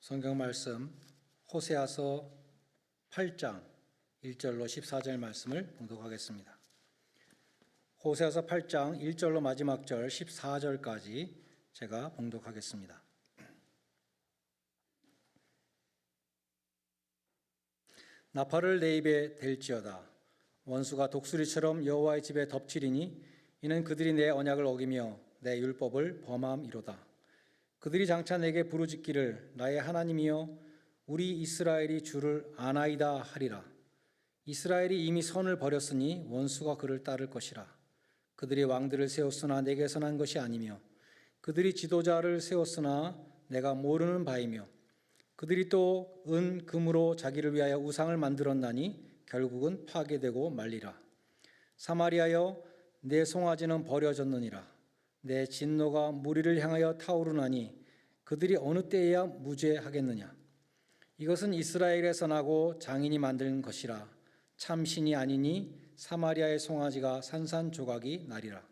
성경 말씀 호세아서 8장 1절로 14절 말씀을 봉독하겠습니다. 호세아서 8장 1절로 마지막 절 14절까지 제가 봉독하겠습니다. 나팔을 내 입에 댈지어다. 원수가 독수리처럼 여호와의 집에 덮치리니 이는 그들이 내 언약을 어기며 내 율법을 범함이로다. 그들이 장차 내게 부르짖기를 나의 하나님이여 우리 이스라엘이 주를 아나이다 하리라. 이스라엘이 이미 선을 버렸으니 원수가 그를 따를 것이라. 그들이 왕들을 세웠으나 내게서 난 것이 아니며 그들이 지도자를 세웠으나 내가 모르는 바이며 그들이 또 은 금으로 자기를 위하여 우상을 만들었나니 결국은 파괴되고 말리라. 사마리아여 내 송아지는 버려졌느니라. 내 진노가 무리를 향하여 타오르나니 그들이 어느 때에야 무죄하겠느냐. 이것은 이스라엘에서 나고 장인이 만든 것이라. 참신이 아니니 사마리아의 송아지가 산산조각이 나리라.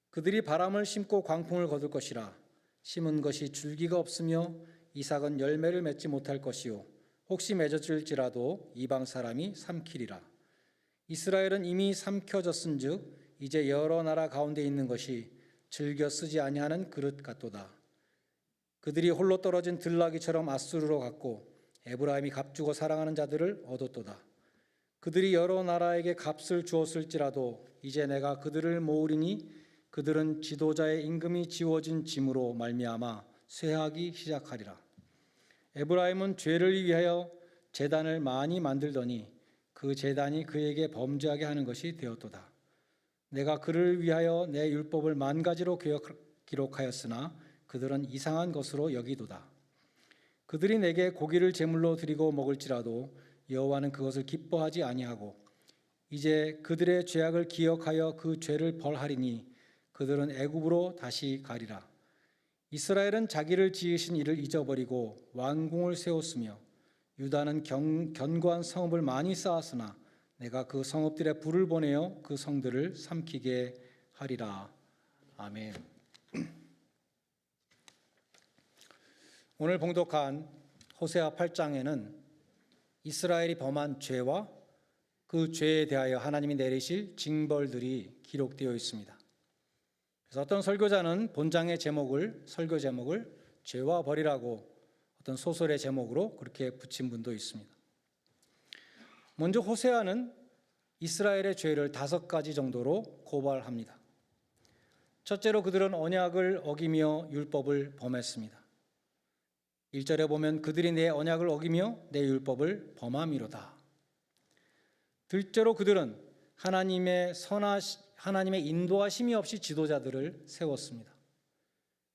그들이 바람을 심고 광풍을 거둘 것이라. 심은 것이 줄기가 없으며 이삭은 열매를 맺지 못할 것이요 혹시 맺어질지라도 이방 사람이 삼키리라. 이스라엘은 이미 삼켜졌은즉 이제 여러 나라 가운데 있는 것이 즐겨 쓰지 아니하는 그릇 같도다. 그들이 홀로 떨어진 들나귀처럼 아수르로 갔고 에브라임이 값주고 사랑하는 자들을 얻었도다. 그들이 여러 나라에게 값을 주었을지라도 이제 내가 그들을 모으리니 그들은 지도자의 임금이 지워진 짐으로 말미암아 쇠하기 시작하리라. 에브라임은 죄를 위하여 제단을 많이 만들더니 그 제단이 그에게 범죄하게 하는 것이 되었도다. 내가 그를 위하여 내 율법을 만 가지로 기록하였으나 그들은 이상한 것으로 여기도다. 그들이 내게 고기를 제물로 드리고 먹을지라도 여호와는 그것을 기뻐하지 아니하고 이제 그들의 죄악을 기억하여 그 죄를 벌하리니 그들은 애굽으로 다시 가리라. 이스라엘은 자기를 지으신 이를 잊어버리고 왕궁을 세웠으며 유다는 견고한 성읍을 많이 쌓았으나 내가 그 성읍들의 불을 보내어 그 성들을 삼키게 하리라. 아멘. 오늘 봉독한 호세아 8장에는 이스라엘이 범한 죄와 그 죄에 대하여 하나님이 내리실 징벌들이 기록되어 있습니다. 그래서 어떤 설교자는 본장의 설교 제목을 죄와 벌이라고 어떤 소설의 제목으로 그렇게 붙인 분도 있습니다. 먼저 호세아는 이스라엘의 죄를 5가지 정도로 고발합니다. 첫째로 그들은 언약을 어기며 율법을 범했습니다. 1절에 보면 그들이 내 언약을 어기며 내 율법을 범함이로다. 둘째로 그들은 하나님의 인도하심이 없이 지도자들을 세웠습니다.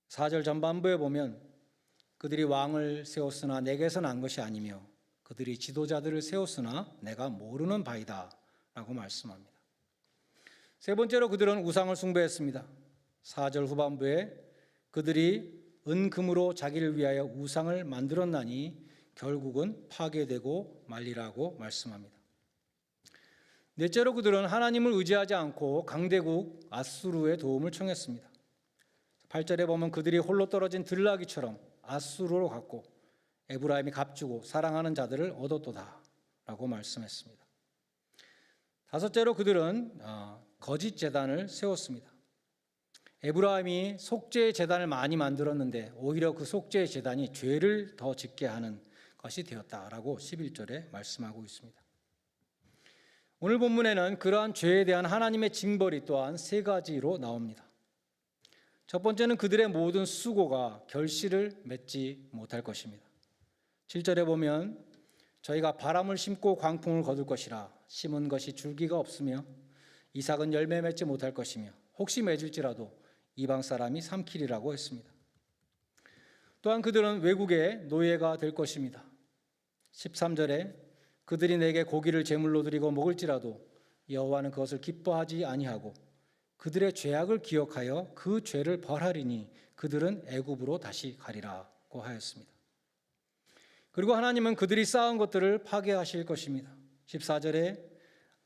4절 전반부에 보면 그들이 왕을 세웠으나 내게서 난 것이 아니며 그들이 지도자들을 세웠으나 내가 모르는 바이다 라고 말씀합니다. 세 번째로 그들은 우상을 숭배했습니다. 4절 후반부에 그들이 은금으로 자기를 위하여 우상을 만들었나니 결국은 파괴되고 말리라고 말씀합니다. 넷째로 그들은 하나님을 의지하지 않고 강대국 아수르의 도움을 청했습니다. 8절에 보면 그들이 홀로 떨어진 들나귀처럼 아수르로 갔고 에브라임이 값주고 사랑하는 자들을 얻었도다 라고 말씀했습니다. 5째로 그들은 거짓 제단을 세웠습니다. 에브라임이 속죄의 제단을 많이 만들었는데 오히려 그 속죄의 제단이 죄를 더 짓게 하는 것이 되었다라고 11절에 말씀하고 있습니다. 오늘 본문에는 그러한 죄에 대한 하나님의 징벌이 또한 3가지로 나옵니다. 첫 번째는 그들의 모든 수고가 결실을 맺지 못할 것입니다. 7절에 보면 저희가 바람을 심고 광풍을 거둘 것이라. 심은 것이 줄기가 없으며 이삭은 열매 맺지 못할 것이며 혹시 맺을지라도 이방 사람이 삼키리라고 했습니다. 또한 그들은 외국의 노예가 될 것입니다. 13절에 그들이 내게 고기를 제물로 드리고 먹을지라도 여호와는 그것을 기뻐하지 아니하고 그들의 죄악을 기억하여 그 죄를 벌하리니 그들은 애굽으로 다시 가리라고 하였습니다. 그리고 하나님은 그들이 쌓은 것들을 파괴하실 것입니다. 14절에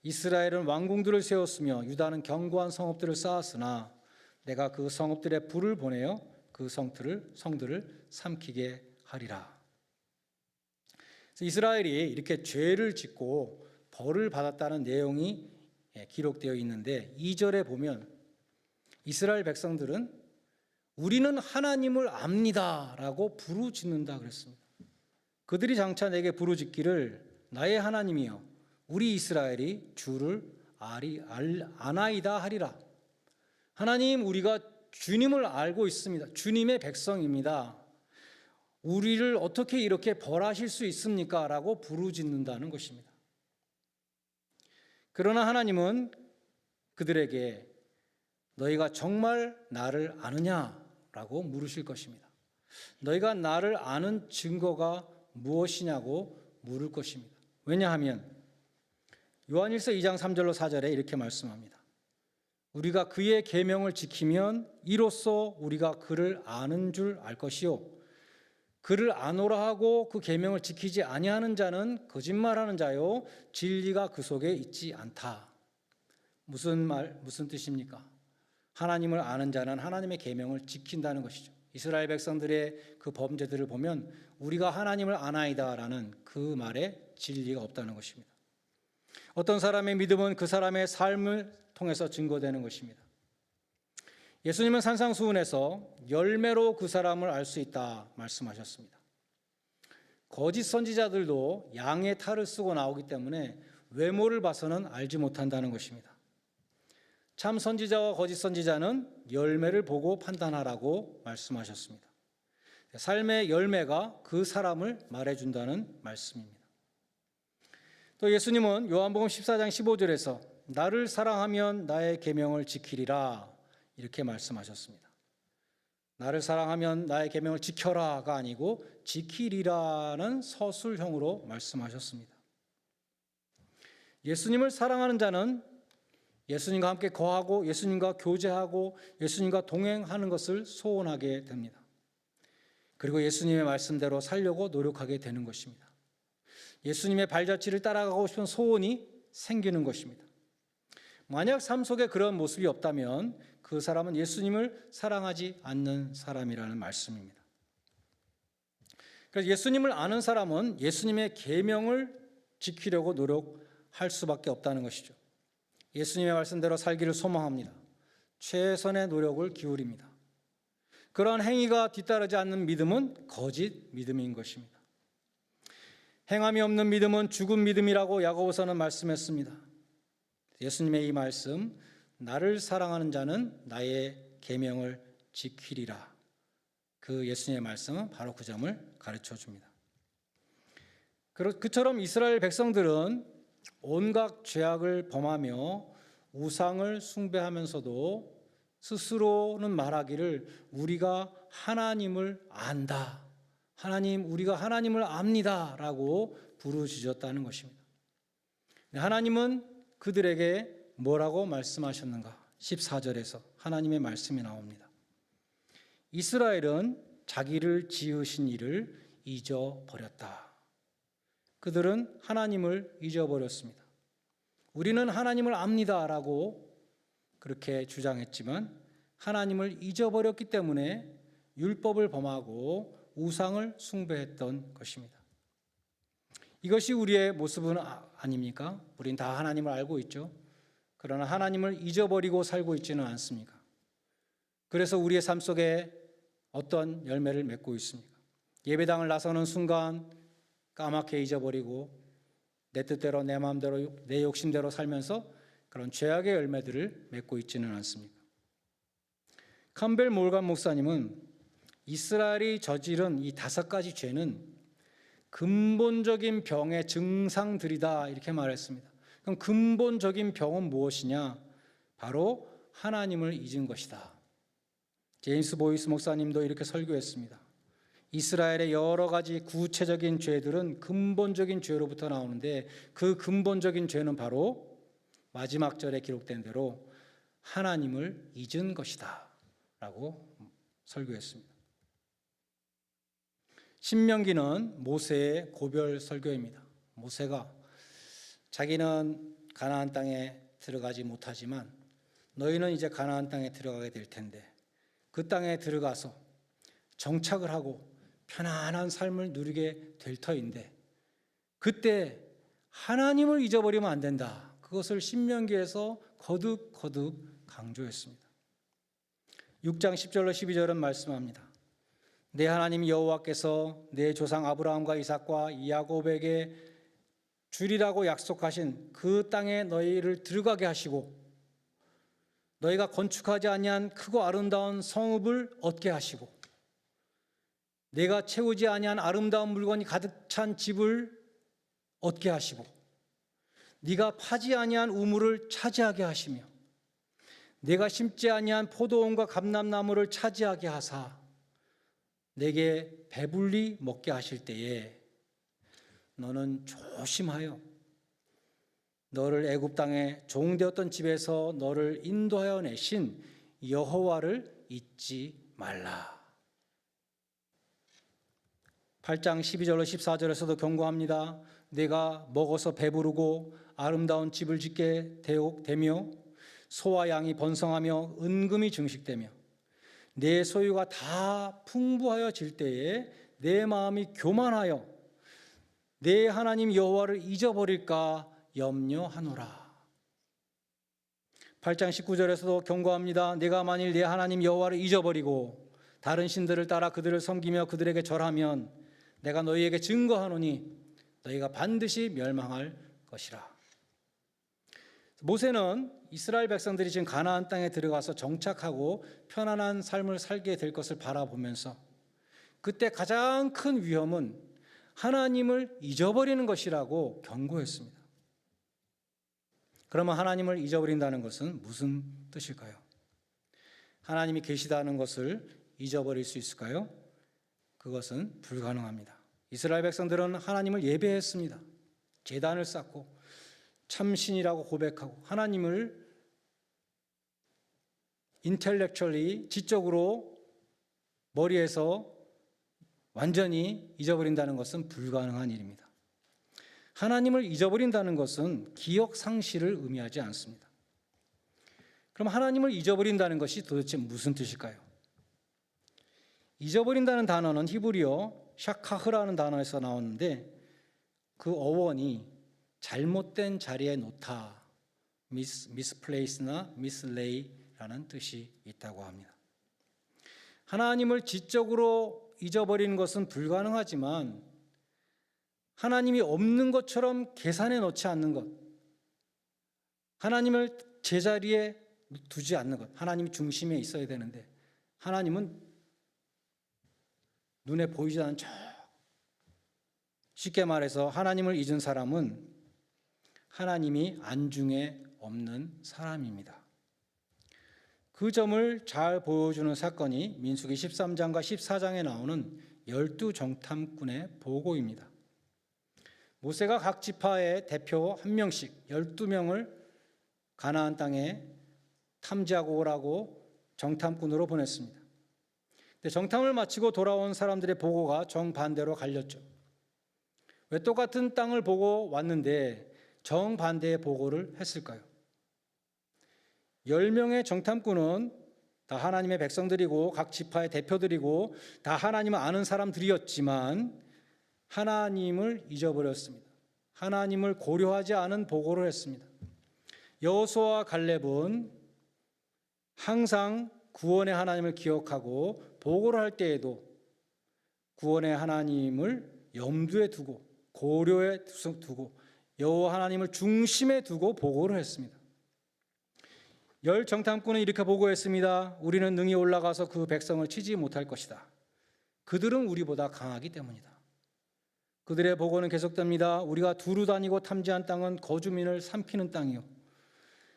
이스라엘은 왕궁들을 세웠으며 유다는 견고한 성읍들을 쌓았으나 내가 그 성읍들의 불을 보내어 그 성들을 삼키게 하리라. 그래서 이스라엘이 이렇게 죄를 짓고 벌을 받았다는 내용이 기록되어 있는데 2절에 보면 이스라엘 백성들은 우리는 하나님을 압니다라고 부르짖는다 그랬습니다. 그들이 장차 내게 부르짖기를 나의 하나님이여 우리 이스라엘이 주를 아나이다 하리라. 하나님, 우리가 주님을 알고 있습니다. 주님의 백성입니다. 우리를 어떻게 이렇게 벌하실 수 있습니까? 라고 부르짖는다는 것입니다. 그러나 하나님은 그들에게 너희가 정말 나를 아느냐? 라고 물으실 것입니다. 너희가 나를 아는 증거가 무엇이냐고 물을 것입니다. 왜냐하면 요한일서 2장 3절로 4절에 이렇게 말씀합니다. 우리가 그의 계명을 지키면 이로써 우리가 그를 아는 줄 알 것이요 그를 아노라 하고 그 계명을 지키지 아니하는 자는 거짓말하는 자요 진리가 그 속에 있지 않다. 무슨 뜻입니까? 하나님을 아는 자는 하나님의 계명을 지킨다는 것이죠. 이스라엘 백성들의 그 범죄들을 보면 우리가 하나님을 아나이다라는 그 말에 진리가 없다는 것입니다. 어떤 사람의 믿음은 그 사람의 삶을 통해서 증거되는 것입니다. 예수님은 산상수훈에서 열매로 그 사람을 알 수 있다 말씀하셨습니다. 거짓 선지자들도 양의 탈을 쓰고 나오기 때문에 외모를 봐서는 알지 못한다는 것입니다. 참 선지자와 거짓 선지자는 열매를 보고 판단하라고 말씀하셨습니다. 삶의 열매가 그 사람을 말해준다는 말씀입니다. 또 예수님은 요한복음 14장 15절에서 나를 사랑하면 나의 계명을 지키리라 이렇게 말씀하셨습니다. 나를 사랑하면 나의 계명을 지켜라가 아니고 지키리라는 서술형으로 말씀하셨습니다. 예수님을 사랑하는 자는 예수님과 함께 거하고 예수님과 교제하고 예수님과 동행하는 것을 소원하게 됩니다. 그리고 예수님의 말씀대로 살려고 노력하게 되는 것입니다. 예수님의 발자취를 따라가고 싶은 소원이 생기는 것입니다. 만약 삶 속에 그런 모습이 없다면 그 사람은 예수님을 사랑하지 않는 사람이라는 말씀입니다. 그래서 예수님을 아는 사람은 예수님의 계명을 지키려고 노력할 수밖에 없다는 것이죠. 예수님의 말씀대로 살기를 소망합니다. 최선의 노력을 기울입니다. 그러한 행위가 뒤따르지 않는 믿음은 거짓 믿음인 것입니다. 행함이 없는 믿음은 죽은 믿음이라고 야고보서는 말씀했습니다. 예수님의 이 말씀, 나를 사랑하는 자는 나의 계명을 지키리라. 그 예수님의 말씀은 바로 그 점을 가르쳐 줍니다. 그처럼 이스라엘 백성들은 온갖 죄악을 범하며 우상을 숭배하면서도 스스로는 말하기를 우리가 하나님을 안다. 우리가 하나님을 압니다. 라고 부르짖었다는 것입니다. 하나님은 그들에게 뭐라고 말씀하셨는가? 14절에서 하나님의 말씀이 나옵니다. 이스라엘은 자기를 지으신 이를 잊어버렸다. 그들은 하나님을 잊어버렸습니다. 우리는 하나님을 압니다라고 그렇게 주장했지만 하나님을 잊어버렸기 때문에 율법을 범하고 우상을 숭배했던 것입니다. 이것이 우리의 모습은 아닙니까? 우린 다 하나님을 알고 있죠. 그러나 하나님을 잊어버리고 살고 있지는 않습니까? 그래서 우리의 삶 속에 어떤 열매를 맺고 있습니까? 예배당을 나서는 순간 까맣게 잊어버리고 내 뜻대로 내 마음대로 내 욕심대로 살면서 그런 죄악의 열매들을 맺고 있지는 않습니까? 캄벨 몰간 목사님은 이스라엘이 저지른 이 5가지 죄는 근본적인 병의 증상들이다 이렇게 말했습니다. 그럼 근본적인 병은 무엇이냐? 바로 하나님을 잊은 것이다. 제임스 보이스 목사님도 이렇게 설교했습니다. 이스라엘의 여러 가지 구체적인 죄들은 근본적인 죄로부터 나오는데 그 근본적인 죄는 바로 마지막 절에 기록된 대로 하나님을 잊은 것이다 라고 설교했습니다. 신명기는 모세의 고별 설교입니다. 모세가 자기는 가나안 땅에 들어가지 못하지만 너희는 이제 가나안 땅에 들어가게 될 텐데 그 땅에 들어가서 정착을 하고 편안한 삶을 누리게 될 터인데 그때 하나님을 잊어버리면 안 된다. 그것을 신명기에서 거듭 강조했습니다. 6장 10절로 12절은 말씀합니다. 내 하나님 여호와께서 내 조상 아브라함과 이삭과 야곱에게 주리라고 약속하신 그 땅에 너희를 들어가게 하시고 너희가 건축하지 아니한 크고 아름다운 성읍을 얻게 하시고 내가 채우지 아니한 아름다운 물건이 가득 찬 집을 얻게 하시고 네가 파지 아니한 우물을 차지하게 하시며 내가 심지 아니한 포도원과 감람나무를 차지하게 하사 내게 배불리 먹게 하실 때에 너는 조심하여 너를 애굽 땅에 종되었던 집에서 너를 인도하여 내신 여호와를 잊지 말라. 8장 12절로 14절에서도 경고합니다. 내가 먹어서 배부르고 아름다운 집을 짓게 되며 소와 양이 번성하며 은금이 증식되며 내 소유가 다 풍부하여질 때에 내 마음이 교만하여 내 하나님 여호와를 잊어버릴까 염려하노라. 8장 19절에서도 경고합니다. 내가 만일 내 하나님 여호와를 잊어버리고 다른 신들을 따라 그들을 섬기며 그들에게 절하면 내가 너희에게 증거하노니 너희가 반드시 멸망할 것이라. 모세는 이스라엘 백성들이 지금 가나안 땅에 들어가서 정착하고 편안한 삶을 살게 될 것을 바라보면서 그때 가장 큰 위험은 하나님을 잊어버리는 것이라고 경고했습니다. 그러면 하나님을 잊어버린다는 것은 무슨 뜻일까요? 하나님이 계시다는 것을 잊어버릴 수 있을까요? 그것은 불가능합니다. 이스라엘 백성들은 하나님을 예배했습니다. 제단을 쌓고 참신이라고 고백하고 하나님을 intellectually 지적으로 머리에서 완전히 잊어버린다는 것은 불가능한 일입니다. 하나님을 잊어버린다는 것은 기억 상실을 의미하지 않습니다. 그럼 하나님을 잊어버린다는 것이 도대체 무슨 뜻일까요? 잊어버린다는 단어는 히브리어 샤카흐라는 단어에서 나오는데 그 어원이 잘못된 자리에 놓다, misplace나 mislay라는 뜻이 있다고 합니다. 하나님을 지적으로 잊어버리는 것은 불가능하지만 하나님이 없는 것처럼 계산해 놓지 않는 것, 하나님을 제자리에 두지 않는 것, 하나님이 중심에 있어야 되는데 하나님은 눈에 보이지 않는 저 쉽게 말해서 하나님을 잊은 사람은 하나님이 안중에 없는 사람입니다. 그 점을 잘 보여주는 사건이 민수기 13장과 14장에 나오는 12정탐꾼의 보고입니다. 모세가 각 지파의 대표 한 명씩 12명을 가나안 땅에 탐지하고 오라고 정탐꾼으로 보냈습니다. 근데 정탐을 마치고 돌아온 사람들의 보고가 정반대로 갈렸죠. 왜 똑같은 땅을 보고 왔는데 정반대의 보고를 했을까요? 10명의 정탐꾼은 다 하나님의 백성들이고 각 지파의 대표들이고 다 하나님을 아는 사람들이었지만 하나님을 잊어버렸습니다. 하나님을 고려하지 않은 보고를 했습니다. 여호수아와 갈렙은 항상 구원의 하나님을 기억하고 보고를 할 때에도 구원의 하나님을 염두에 두고 고려에 두고 여호와 하나님을 중심에 두고 보고를 했습니다. 10 정탐꾼은 이렇게 보고했습니다. 우리는 능히 올라가서 그 백성을 치지 못할 것이다. 그들은 우리보다 강하기 때문이다. 그들의 보고는 계속됩니다. 우리가 두루 다니고 탐지한 땅은 거주민을 삼키는 땅이요.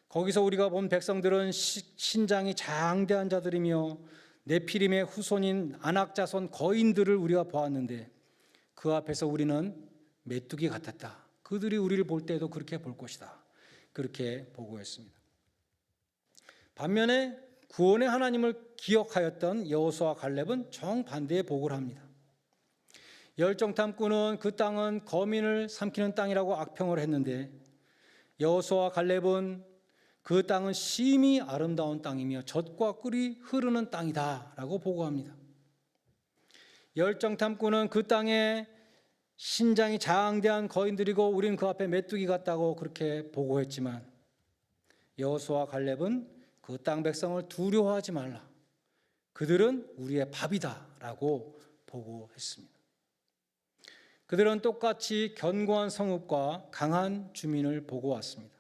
거기서 우리가 본 백성들은 신장이 장대한 자들이며 네피림의 후손인 아낙 자손 거인들을 우리가 보았는데 그 앞에서 우리는 메뚜기 같았다. 그들이 우리를 볼 때에도 그렇게 볼 것이다. 그렇게 보고했습니다. 반면에 구원의 하나님을 기억하였던 여호수아와 갈렙은 정반대의 보고를 합니다. 10 정탐꾼은 그 땅은 거민을 삼키는 땅이라고 악평을 했는데 여호수아와 갈렙은 그 땅은 심히 아름다운 땅이며 젖과 꿀이 흐르는 땅이다 라고 보고합니다. 10 정탐꾼은 그 땅에 신장이 장대한 거인들이고 우리는 그 앞에 메뚜기 같다고 그렇게 보고했지만 여호수아와 갈렙은 그 땅 백성을 두려워하지 말라. 그들은 우리의 밥이다라고 보고했습니다. 그들은 똑같이 견고한 성읍과 강한 주민을 보고 왔습니다.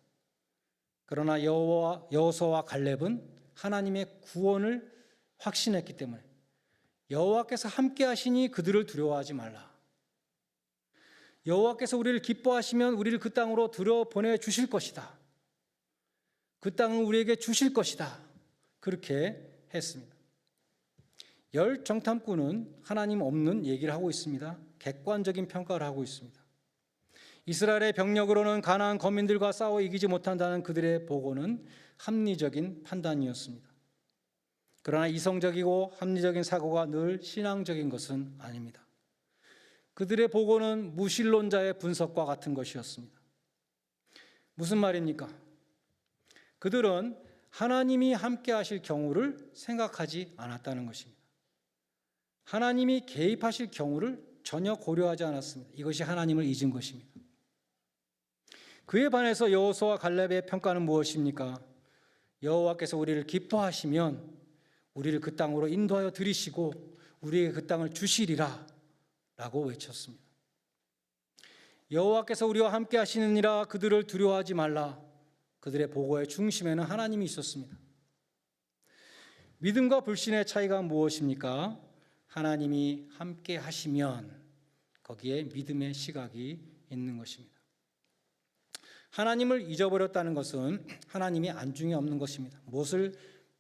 그러나 여호수아와 갈렙은 하나님의 구원을 확신했기 때문에 여호와께서 함께 하시니 그들을 두려워하지 말라. 여호와께서 우리를 기뻐하시면 우리를 그 땅으로 들여보내 주실 것이다. 그 땅을 우리에게 주실 것이다. 그렇게 했습니다. 열 정탐꾼은 하나님 없는 얘기를 하고 있습니다. 객관적인 평가를 하고 있습니다. 이스라엘의 병력으로는 가나안 거민들과 싸워 이기지 못한다는 그들의 보고는 합리적인 판단이었습니다. 그러나 이성적이고 합리적인 사고가 늘 신앙적인 것은 아닙니다. 그들의 보고는 무신론자의 분석과 같은 것이었습니다. 무슨 말입니까? 그들은 하나님이 함께 하실 경우를 생각하지 않았다는 것입니다. 하나님이 개입하실 경우를 전혀 고려하지 않았습니다. 이것이 하나님을 잊은 것입니다. 그에 반해서 여호수아와 갈렙의 평가는 무엇입니까? 여호와께서 우리를 기뻐하시면 우리를 그 땅으로 인도하여 들이시고 우리에게 그 땅을 주시리라 라고 외쳤습니다. 여호와께서 우리와 함께 하시느니라 그들을 두려워하지 말라. 그들의 보고의 중심에는 하나님이 있었습니다. 믿음과 불신의 차이가 무엇입니까? 하나님이 함께 하시면 거기에 믿음의 시각이 있는 것입니다. 하나님을 잊어버렸다는 것은 하나님이 안중에 없는 것입니다. 무엇을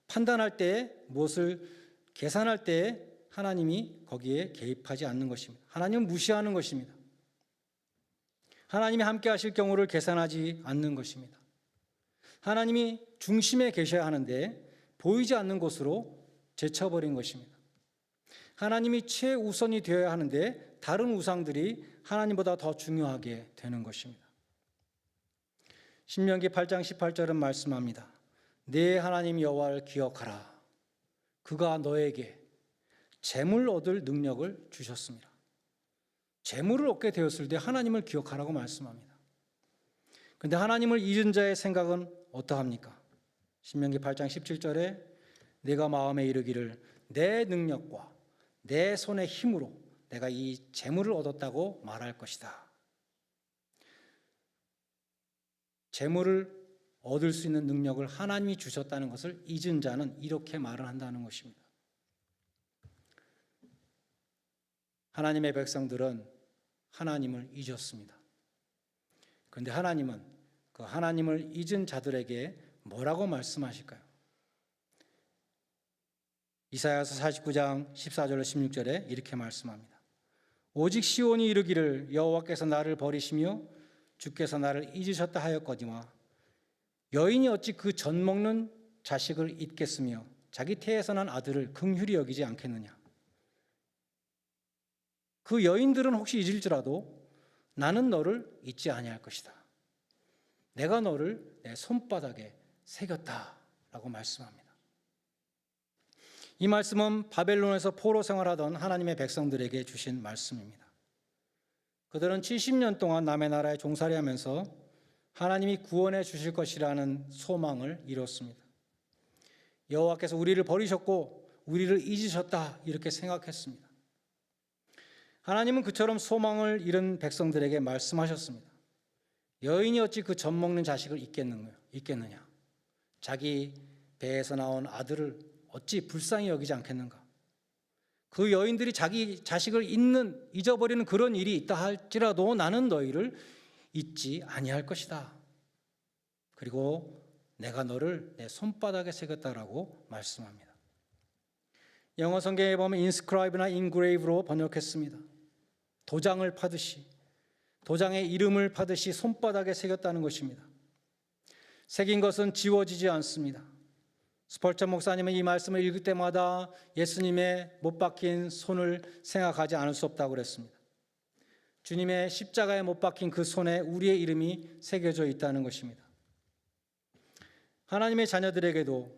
판단할 때, 무엇을 계산할 때 하나님이 거기에 개입하지 않는 것입니다. 하나님은 무시하는 것입니다. 하나님이 함께 하실 경우를 계산하지 않는 것입니다. 하나님이 중심에 계셔야 하는데 보이지 않는 곳으로 제쳐버린 것입니다. 하나님이 최우선이 되어야 하는데 다른 우상들이 하나님보다 더 중요하게 되는 것입니다. 신명기 8장 18절은 말씀합니다. 내 하나님 여호와를 기억하라. 그가 너에게 재물 얻을 능력을 주셨습니다. 재물을 얻게 되었을 때 하나님을 기억하라고 말씀합니다. 그런데 하나님을 잊은 자의 생각은 어떠합니까? 신명기 8장 17절에 내가 마음에 이르기를 내 능력과 내 손의 힘으로 내가 이 재물을 얻었다고 말할 것이다. 재물을 얻을 수 있는 능력을 하나님이 주셨다는 것을 잊은 자는 이렇게 말을 한다는 것입니다. 하나님의 백성들은 하나님을 잊었습니다. 그런데 하나님은 그 하나님을 잊은 자들에게 뭐라고 말씀하실까요? 이사야서 49장 14절로 16절에 이렇게 말씀합니다. 오직 시온이 이르기를 여호와께서 나를 버리시며 주께서 나를 잊으셨다 하였거니와 여인이 어찌 그 젖 먹는 자식을 잊겠으며 자기 태에서 난 아들을 긍휼히 여기지 않겠느냐. 그 여인들은 혹시 잊을지라도 나는 너를 잊지 아니할 것이다. 내가 너를 내 손바닥에 새겼다라고 말씀합니다. 이 말씀은 바벨론에서 포로 생활하던 하나님의 백성들에게 주신 말씀입니다. 그들은 70년 동안 남의 나라에 종살이하면서 하나님이 구원해 주실 것이라는 소망을 이뤘습니다. 여호와께서 우리를 버리셨고 우리를 잊으셨다 이렇게 생각했습니다. 하나님은 그처럼 소망을 잃은 백성들에게 말씀하셨습니다. 여인이 어찌 그 젖 먹는 자식을 잊겠느냐. 자기 배에서 나온 아들을 어찌 불쌍히 여기지 않겠는가. 그 여인들이 자기 자식을 잊어버리는 그런 일이 있다 할지라도 나는 너희를 잊지 아니할 것이다. 그리고 내가 너를 내 손바닥에 새겼다라고 말씀합니다. 영어 성경에 보면 inscribe나 engrave로 번역했습니다. 도장을 파듯이, 도장에 이름을 파듯이 손바닥에 새겼다는 것입니다. 새긴 것은 지워지지 않습니다. 스펄전 목사님은 이 말씀을 읽을 때마다 예수님의 못 박힌 손을 생각하지 않을 수 없다고 그랬습니다. 주님의 십자가에 못 박힌 그 손에 우리의 이름이 새겨져 있다는 것입니다. 하나님의 자녀들에게도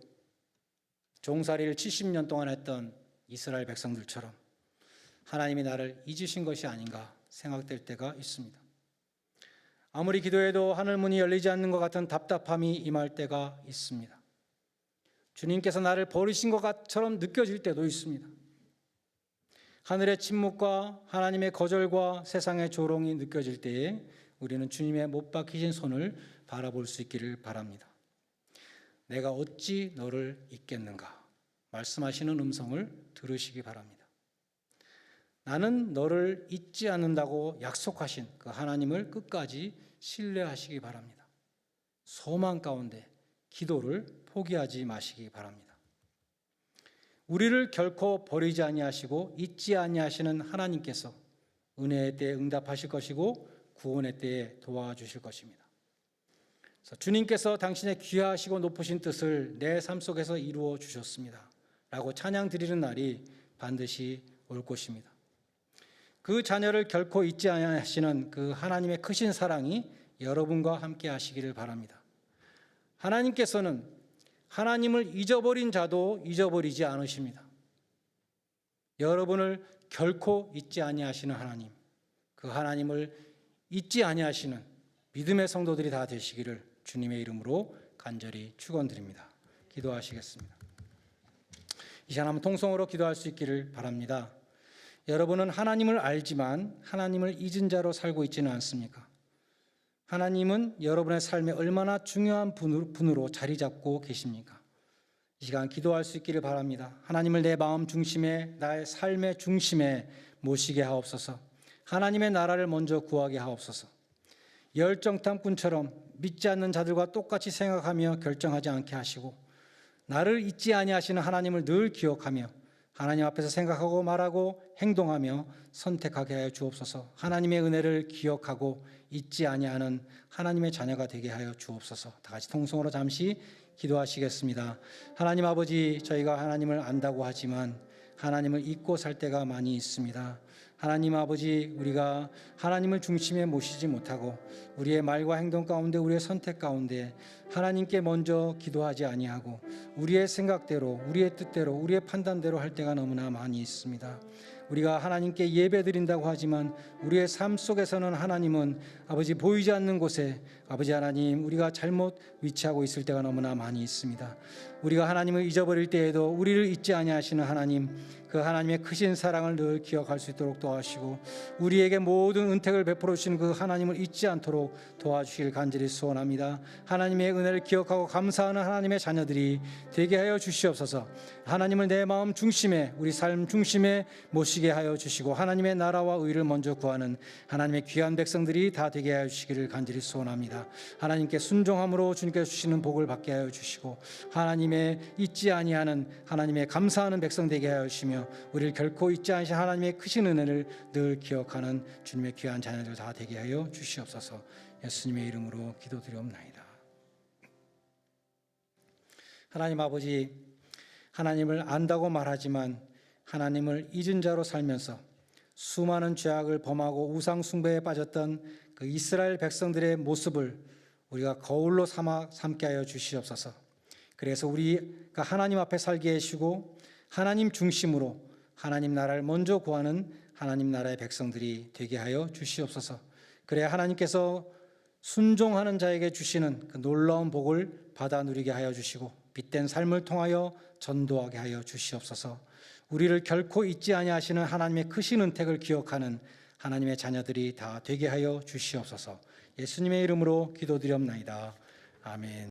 종살이를 70년 동안 했던 이스라엘 백성들처럼 하나님이 나를 잊으신 것이 아닌가 생각될 때가 있습니다. 아무리 기도해도 하늘 문이 열리지 않는 것 같은 답답함이 임할 때가 있습니다. 주님께서 나를 버리신 것처럼 느껴질 때도 있습니다. 하늘의 침묵과 하나님의 거절과 세상의 조롱이 느껴질 때에 우리는 주님의 못 박히신 손을 바라볼 수 있기를 바랍니다. 내가 어찌 너를 잊겠는가 말씀하시는 음성을 들으시기 바랍니다. 나는 너를 잊지 않는다고 약속하신 그 하나님을 끝까지 신뢰하시기 바랍니다. 소망 가운데 기도를 포기하지 마시기 바랍니다. 우리를 결코 버리지 아니하시고 잊지 아니하시는 하나님께서 은혜의 때에 응답하실 것이고 구원의 때에 도와주실 것입니다. 그래서 주님께서 당신의 귀하시고 높으신 뜻을 내 삶 속에서 이루어 주셨습니다 라고 찬양 드리는 날이 반드시 올 것입니다. 그 자녀를 결코 잊지 아니하시는 그 하나님의 크신 사랑이 여러분과 함께 하시기를 바랍니다. 하나님께서는 하나님을 잊어버린 자도 잊어버리지 않으십니다. 여러분을 결코 잊지 아니하시는 하나님, 그 하나님을 잊지 아니하시는 믿음의 성도들이 다 되시기를 주님의 이름으로 간절히 축원드립니다. 기도하시겠습니다. 이 시간 한번 통성으로 기도할 수 있기를 바랍니다. 여러분은 하나님을 알지만 하나님을 잊은 자로 살고 있지는 않습니까? 하나님은 여러분의 삶에 얼마나 중요한 분으로 자리 잡고 계십니까? 이 시간 기도할 수 있기를 바랍니다. 하나님을 내 마음 중심에, 나의 삶의 중심에 모시게 하옵소서. 하나님의 나라를 먼저 구하게 하옵소서. 열정탐꾼처럼 믿지 않는 자들과 똑같이 생각하며 결정하지 않게 하시고, 나를 잊지 아니하시는 하나님을 늘 기억하며 하나님 앞에서 생각하고 말하고 행동하며 선택하게 하여 주옵소서. 하나님의 은혜를 기억하고 잊지 아니하는 하나님의 자녀가 되게 하여 주옵소서. 다 같이 통성으로 잠시 기도하시겠습니다. 하나님 아버지, 저희가 하나님을 안다고 하지만 하나님을 잊고 살 때가 많이 있습니다. 하나님 아버지, 우리가 하나님을 중심에 모시지 못하고 우리의 말과 행동 가운데, 우리의 선택 가운데 하나님께 먼저 기도하지 아니하고 우리의 생각대로, 우리의 뜻대로, 우리의 판단대로 할 때가 너무나 많이 있습니다. 우리가 하나님께 예배드린다고 하지만 우리의 삶 속에서는 하나님은 아버지 보이지 않는 곳에 아버지 하나님, 우리가 잘못 위치하고 있을 때가 너무나 많이 있습니다. 우리가 하나님을 잊어버릴 때에도 우리를 잊지 아니하시는 하나님, 그 하나님의 크신 사랑을 늘 기억할 수 있도록 도와주시고 우리에게 모든 은택을 베풀어 주시는 그 하나님을 잊지 않도록 도와주시길 간절히 소원합니다. 하나님의 은혜를 기억하고 감사하는 하나님의 자녀들이 되게 하여 주시옵소서. 하나님을 내 마음 중심에, 우리 삶 중심에 모시게 하여 주시고 하나님의 나라와 의를 먼저 구하는 하나님의 귀한 백성들이 다 되게 하여 주시기를 간절히 소원합니다. 하나님께 순종함으로 주님께서 주시는 복을 받게 하여 주시고 하나님의 잊지 아니하는, 하나님의 감사하는 백성 되게 하여 주시며 우리를 결코 잊지 않으신 하나님의 크신 은혜를 늘 기억하는 주님의 귀한 자녀들 다 되게 하여 주시옵소서. 예수님의 이름으로 기도드리옵나이다. 하나님 아버지, 하나님을 안다고 말하지만 하나님을 잊은 자로 살면서 수많은 죄악을 범하고 우상 숭배에 빠졌던 그 이스라엘 백성들의 모습을 우리가 거울로 삼게 하여 주시옵소서. 그래서 우리가 하나님 앞에 살게 해주시고 하나님 중심으로 하나님 나라를 먼저 구하는 하나님 나라의 백성들이 되게 하여 주시옵소서. 그래야 하나님께서 순종하는 자에게 주시는 그 놀라운 복을 받아 누리게 하여 주시고 빛된 삶을 통하여 전도하게 하여 주시옵소서. 우리를 결코 잊지 아니하시는 하나님의 크신 은택을 기억하는 하나님의 자녀들이 다 되게 하여 주시옵소서. 예수님의 이름으로 기도드리옵나이다. 아멘.